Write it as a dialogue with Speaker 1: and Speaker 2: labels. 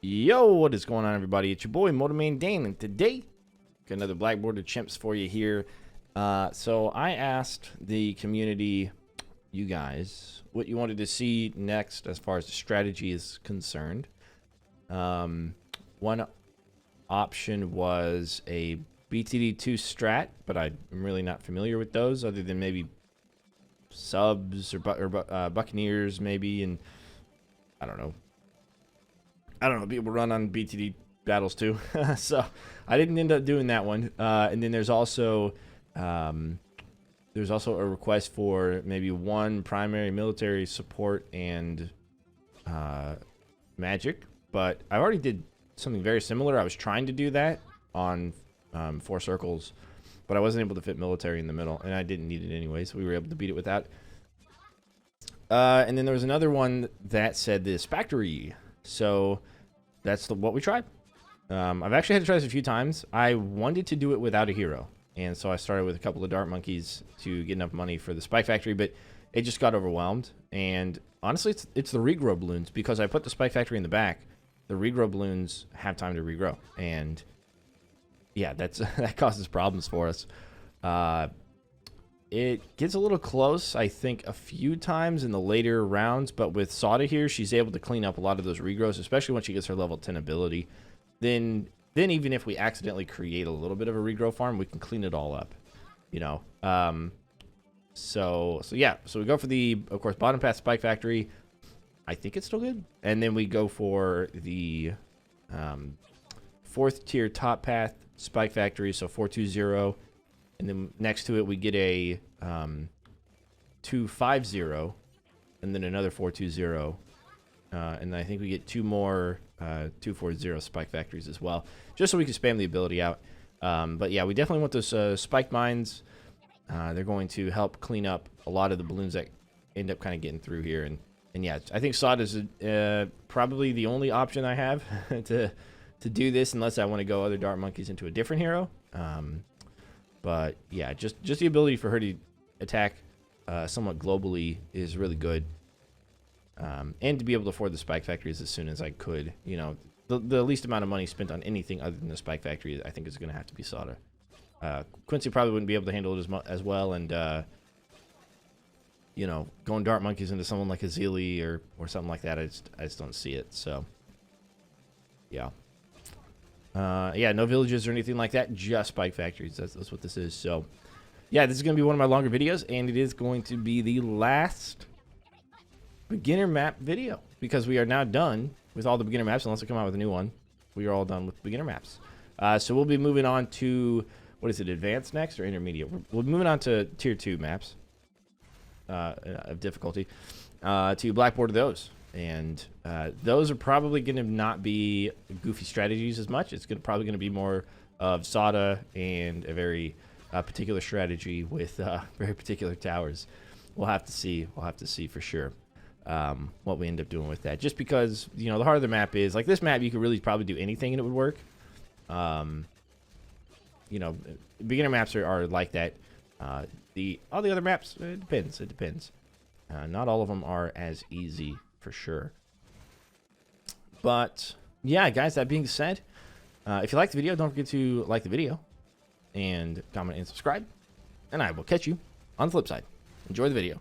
Speaker 1: Yo, what is going on, everybody? It's your boy MotoManDan, and today got another Blackboard of Chimps for you here. So I asked the community, you guys, what you wanted to see next as far as the strategy is concerned. One option was a BTD2 strat, but I'm really not familiar with those other than maybe subs or Buccaneers maybe, and I don't know, people run on BTD battles too. So I didn't end up doing that one. And then there's also a request for maybe one primary military support and magic. But I already did something very similar. I was trying to do that on 4 circles, but I wasn't able to fit military in the middle, and I didn't need it anyway, so we were able to beat it without. And then there was another one that said the Spactory. So that's what we tried. I've actually had to try this a few times. I wanted to do it without a hero, and so I started with a couple of dart monkeys to get enough money for the Spike Factory, but it just got overwhelmed. And honestly, it's the regrow balloons, because I put the Spike Factory in the back. The regrow balloons have time to regrow, and yeah, that causes problems for us. It gets a little close, I think, a few times in the later rounds, but with Sauda here, she's able to clean up a lot of those regrows, especially when she gets her level 10 ability. Then even if we accidentally create a little bit of a regrow farm, we can clean it all up, you know. So yeah, so we go for the, of course, bottom path Spike Factory. I think it's still good. And then we go for the 4th tier top path Spike Factory, so 420. And then next to it, we get a 250, and then another 420. And I think we get 2 more 240 Spike Factories as well, just so we can spam the ability out. But yeah, we definitely want those Spike Mines. They're going to help clean up a lot of the balloons that end up kind of getting through here. And yeah, I think Sauda is probably the only option I have to do this, unless I want to go other dart monkeys into a different hero. But yeah, just the ability for her to attack somewhat globally is really good. And to be able to afford the Spike Factories as soon as I could. You know, the least amount of money spent on anything other than the Spike Factory, I think, is going to have to be Sauda. Quincy probably wouldn't be able to handle it as well, and you know, going dart monkeys into someone like a Zealy or something like that, I just don't see it. So yeah. Yeah, no villages or anything like that, just Spike Factories. That's what this is. So, yeah, this is going to be one of my longer videos, and it is going to be the last beginner map video, because we are now done with all the beginner maps, unless I come out with a new one. We are all done with beginner maps. So we'll be moving on to, what is it, advanced next or intermediate? We're moving on to tier 2 maps of difficulty, to blackboard those. And those are probably going to not be goofy strategies as much. It's probably going to be more of Sauda and a very particular strategy with very particular towers. We'll have to see. We'll have to see for sure what we end up doing with that. Just because, you know, the harder the map is, like this map, you could really probably do anything and it would work. You know, beginner maps are like that. All the other maps, it depends. It depends. Not all of them are as easy, for sure. But yeah, guys, that being said, if you like the video, don't forget to like the video and comment and subscribe, and I will catch you on the flip side. Enjoy the video.